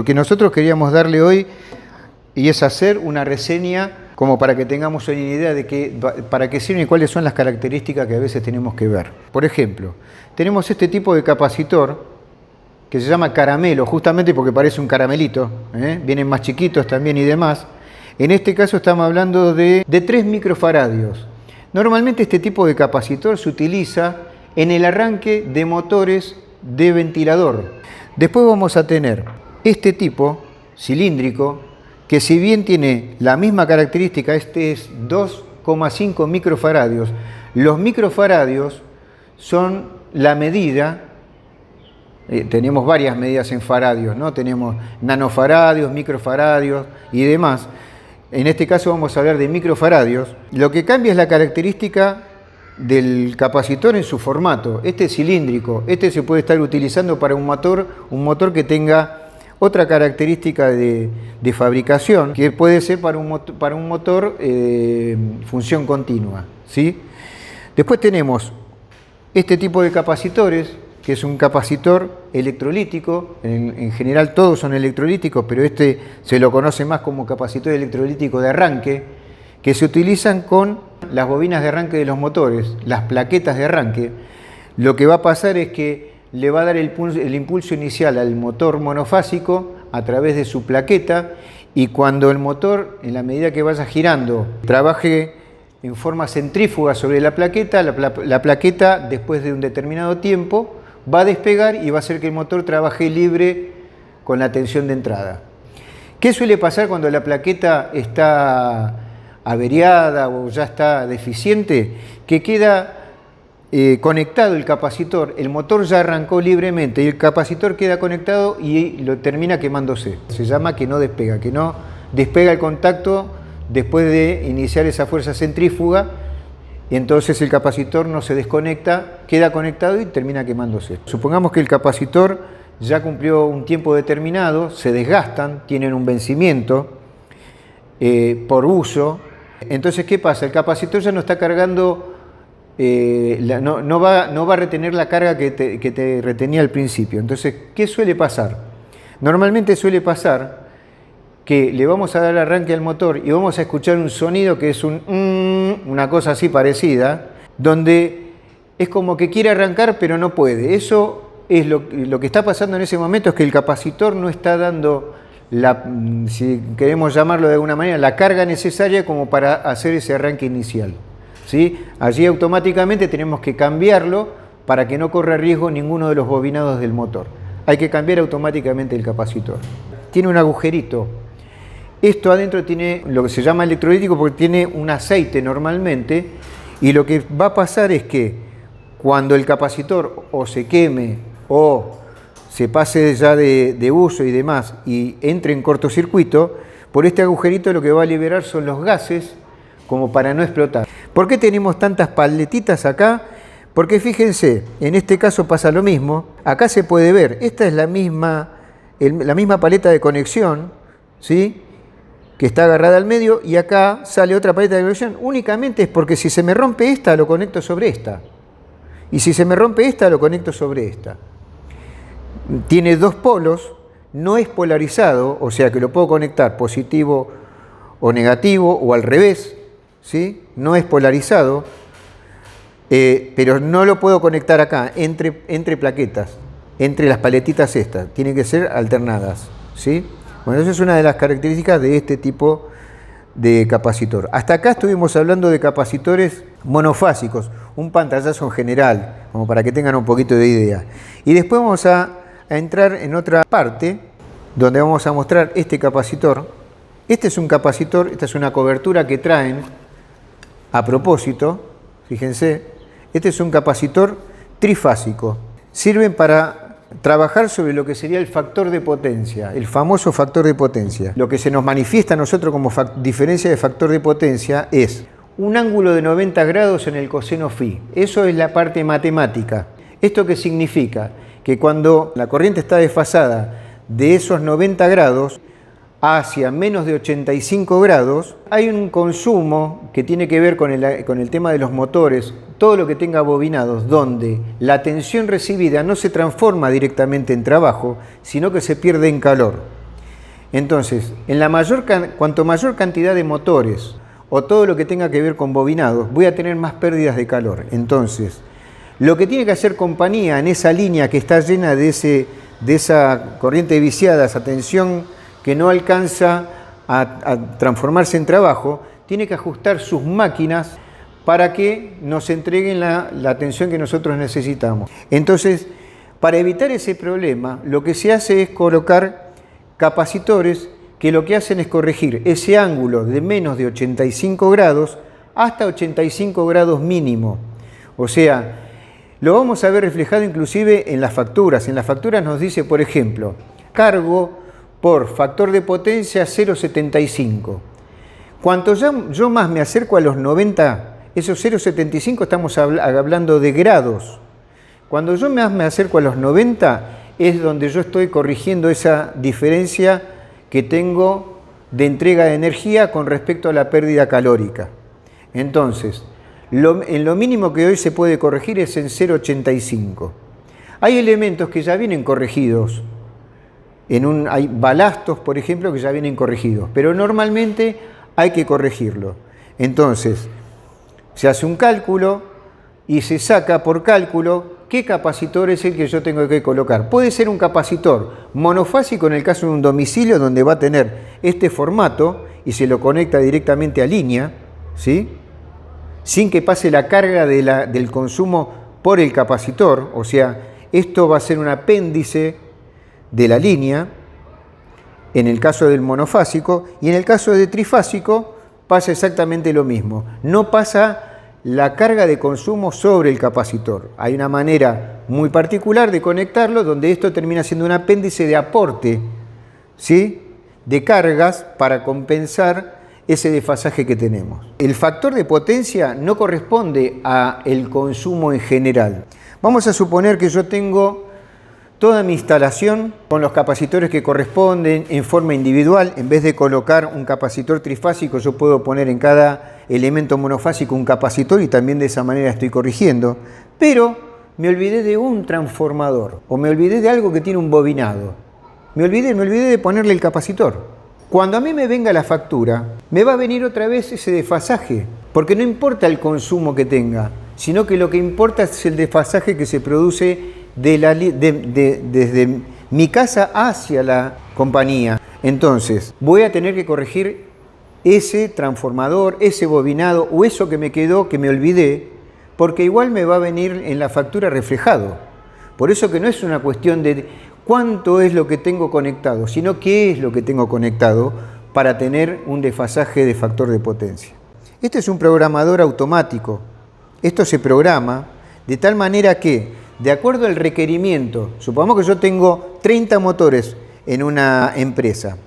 Lo que nosotros queríamos darle hoy y es hacer una reseña como para que tengamos una idea de para qué sirven y cuáles son las características que a veces tenemos que ver. Por ejemplo, tenemos este tipo de capacitor que se llama caramelo, justamente porque parece un caramelito, vienen más chiquitos también y demás. En este caso estamos hablando de 3 microfaradios. Normalmente este tipo de capacitor se utiliza en el arranque de motores de ventilador. Después vamos a tener este tipo cilíndrico, que si bien tiene la misma característica, este es 2,5 microfaradios. Los microfaradios son la medida, tenemos varias medidas en faradios, ¿no? Tenemos nanofaradios, microfaradios y demás. En este caso vamos a hablar de microfaradios. Lo que cambia es la característica del capacitor en su formato. Este es cilíndrico, este se puede estar utilizando para un motor que tenga otra característica de fabricación, que puede ser para un motor función continua, ¿sí? Después tenemos este tipo de capacitores, que es un capacitor electrolítico. En general todos son electrolíticos, pero este se lo conoce más como capacitor electrolítico de arranque, que se utilizan con las bobinas de arranque de los motores, las plaquetas de arranque. Lo que va a pasar es que le va a dar el impulso inicial al motor monofásico a través de su plaqueta, y cuando el motor, en la medida que vaya girando, trabaje en forma centrífuga sobre la plaqueta, la plaqueta después de un determinado tiempo va a despegar y va a hacer que el motor trabaje libre con la tensión de entrada. ¿Qué suele pasar cuando la plaqueta está averiada o ya está deficiente? Que queda conectado el capacitor, el motor ya arrancó libremente y el capacitor queda conectado y lo termina quemándose. Se llama que no despega el contacto después de iniciar esa fuerza centrífuga, y entonces el capacitor no se desconecta, queda conectado y termina quemándose. Supongamos que el capacitor ya cumplió un tiempo determinado, se desgastan, tienen un vencimiento por uso. Entonces, ¿qué pasa? El capacitor ya no está cargando, no va a retener la carga que te retenía al principio. Entonces, ¿qué suele pasar? Normalmente suele pasar que le vamos a dar arranque al motor y vamos a escuchar un sonido que es una cosa así parecida, donde es como que quiere arrancar pero no puede. Eso es lo que está pasando en ese momento, es que el capacitor no está dando, si queremos llamarlo de alguna manera, la carga necesaria como para hacer ese arranque inicial, ¿sí? Allí automáticamente tenemos que cambiarlo para que no corra riesgo ninguno de los bobinados del motor. Hay que cambiar automáticamente el capacitor. Tiene un agujerito. Esto adentro tiene lo que se llama electrolítico porque tiene un aceite normalmente, y lo que va a pasar es que cuando el capacitor o se queme o se pase ya de uso y demás y entre en cortocircuito, por este agujerito lo que va a liberar son los gases como para no explotar. ¿Por qué tenemos tantas paletitas acá? Porque fíjense, en este caso pasa lo mismo. Acá se puede ver, esta es la misma paleta de conexión, ¿sí?, que está agarrada al medio, y acá sale otra paleta de conexión. Únicamente es porque si se me rompe esta, lo conecto sobre esta. Y si se me rompe esta, lo conecto sobre esta. Tiene 2 polos, no es polarizado, o sea que lo puedo conectar positivo o negativo o al revés, ¿sí? No es polarizado, pero no lo puedo conectar acá, entre plaquetas, entre las paletitas estas. Tienen que ser alternadas, ¿sí? Bueno, esa es una de las características de este tipo de capacitor. Hasta acá estuvimos hablando de capacitores monofásicos, un pantallazo en general, como para que tengan un poquito de idea. Y después vamos a entrar en otra parte, donde vamos a mostrar este capacitor. Este es un capacitor, esta es una cobertura que traen a propósito, fíjense. Este es un capacitor trifásico. Sirven para trabajar sobre lo que sería el factor de potencia, el famoso factor de potencia. Lo que se nos manifiesta a nosotros como diferencia de factor de potencia es un ángulo de 90 grados en el coseno phi. Eso es la parte matemática. ¿Esto qué significa? Que cuando la corriente está desfasada de esos 90 grados hacia menos de 85 grados, hay un consumo que tiene que ver con el tema de los motores, todo lo que tenga bobinados, donde la tensión recibida no se transforma directamente en trabajo, sino que se pierde en calor. Entonces, cuanto mayor cantidad de motores o todo lo que tenga que ver con bobinados, voy a tener más pérdidas de calor. Entonces, lo que tiene que hacer compañía en esa línea que está llena de esa corriente viciada, esa tensión que no alcanza a transformarse en trabajo, tiene que ajustar sus máquinas para que nos entreguen la tensión que nosotros necesitamos. Entonces, para evitar ese problema, lo que se hace es colocar capacitores que lo que hacen es corregir ese ángulo de menos de 85 grados hasta 85 grados mínimo. O sea, lo vamos a ver reflejado inclusive en las facturas. En las facturas nos dice, por ejemplo, cargo por factor de potencia 0,75. Cuanto yo más me acerco a los 90, esos 0,75 estamos hablando de grados. Cuando yo más me acerco a los 90 es donde yo estoy corrigiendo esa diferencia que tengo de entrega de energía con respecto a la pérdida calórica. Entonces, en lo mínimo que hoy se puede corregir es en 0,85. Hay elementos que ya vienen corregidos. Hay balastos, por ejemplo, que ya vienen corregidos, pero normalmente hay que corregirlo. Entonces, se hace un cálculo y se saca por cálculo qué capacitor es el que yo tengo que colocar. Puede ser un capacitor monofásico en el caso de un domicilio donde va a tener este formato y se lo conecta directamente a línea, ¿sí?, sin que pase la carga del consumo por el capacitor. O sea, esto va a ser un apéndice de la línea en el caso del monofásico, y en el caso de trifásico pasa exactamente lo mismo. No pasa la carga de consumo sobre el capacitor. Hay una manera muy particular de conectarlo donde esto termina siendo un apéndice de aporte, ¿sí?, de cargas para compensar ese desfasaje que tenemos. El factor de potencia no corresponde al consumo en general. Vamos a suponer que yo tengo toda mi instalación con los capacitores que corresponden en forma individual. En vez de colocar un capacitor trifásico, yo puedo poner en cada elemento monofásico un capacitor y también de esa manera estoy corrigiendo. Pero me olvidé de un transformador o me olvidé de algo que tiene un bobinado. Me olvidé de ponerle el capacitor. Cuando a mí me venga la factura, me va a venir otra vez ese desfasaje, porque no importa el consumo que tenga, sino que lo que importa es el desfasaje que se produce desde mi casa hacia la compañía. Entonces, voy a tener que corregir ese transformador, ese bobinado o eso que me quedó, que me olvidé, porque igual me va a venir en la factura reflejado. Por eso que no es una cuestión de cuánto es lo que tengo conectado, sino qué es lo que tengo conectado para tener un desfasaje de factor de potencia. Este es un programador automático. Esto se programa de tal manera que, de acuerdo al requerimiento, supongamos que yo tengo 30 motores en una empresa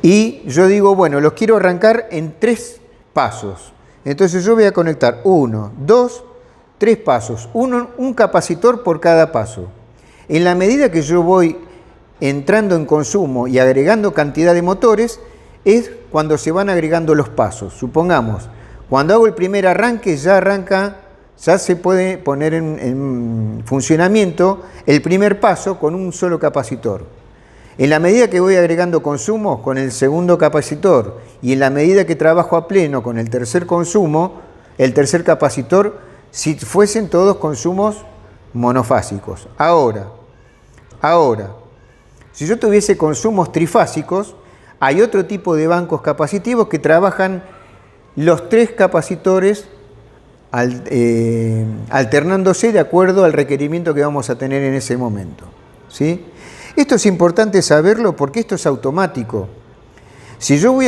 y yo digo, bueno, los quiero arrancar en 3 pasos. Entonces yo voy a conectar 1, 2, 3 pasos, un capacitor por cada paso. En la medida que yo voy entrando en consumo y agregando cantidad de motores, es cuando se van agregando los pasos. Supongamos, cuando hago el primer arranque, ya se puede poner en funcionamiento el primer paso con un solo capacitor. En la medida que voy agregando consumo con el segundo capacitor y en la medida que trabajo a pleno con el tercer consumo, el tercer capacitor, si fuesen todos consumos monofásicos. Ahora, si yo tuviese consumos trifásicos, hay otro tipo de bancos capacitivos que trabajan los 3 capacitores alternándose de acuerdo al requerimiento que vamos a tener en ese momento, ¿sí? Esto es importante saberlo porque esto es automático. Si cuando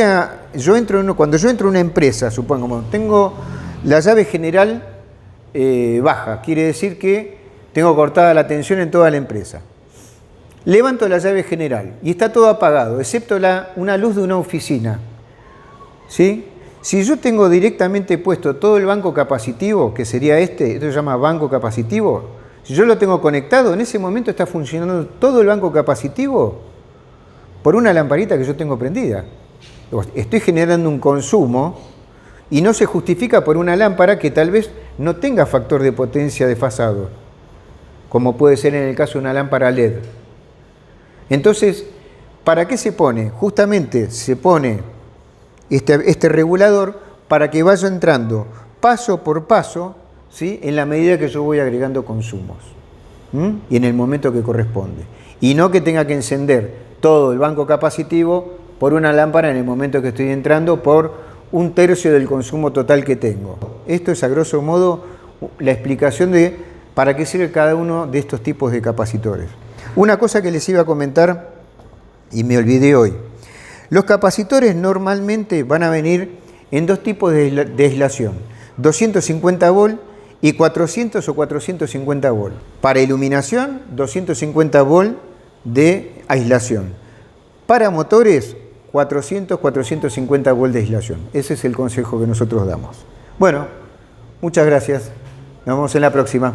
yo entro a una empresa, supongamos, tengo la llave general baja, quiere decir que tengo cortada la tensión en toda la empresa. Levanto la llave general y está todo apagado, excepto una luz de una oficina, ¿sí? Si yo tengo directamente puesto todo el banco capacitivo, que sería esto se llama banco capacitivo, si yo lo tengo conectado, en ese momento está funcionando todo el banco capacitivo por una lamparita que yo tengo prendida. Estoy generando un consumo y no se justifica por una lámpara que tal vez no tenga factor de potencia desfasado, como puede ser en el caso de una lámpara LED. Entonces, ¿Para qué se pone? Justamente se pone este regulador para que vaya entrando paso por paso, ¿sí? En la medida que yo voy agregando consumos, y en el momento que corresponde. Y no que tenga que encender todo el banco capacitivo por una lámpara en el momento que estoy entrando por 1/3 del consumo total que tengo. Esto es a grosso modo la explicación de para qué sirve cada uno de estos tipos de capacitores. Una cosa que les iba a comentar y me olvidé hoy. Los capacitores normalmente van a venir en dos tipos de aislación, 250 volt y 400 o 450 volt. Para iluminación, 250 volt de aislación. Para motores, 400, 450 volt de aislación. Ese es el consejo que nosotros damos. Bueno, muchas gracias. Nos vemos en la próxima.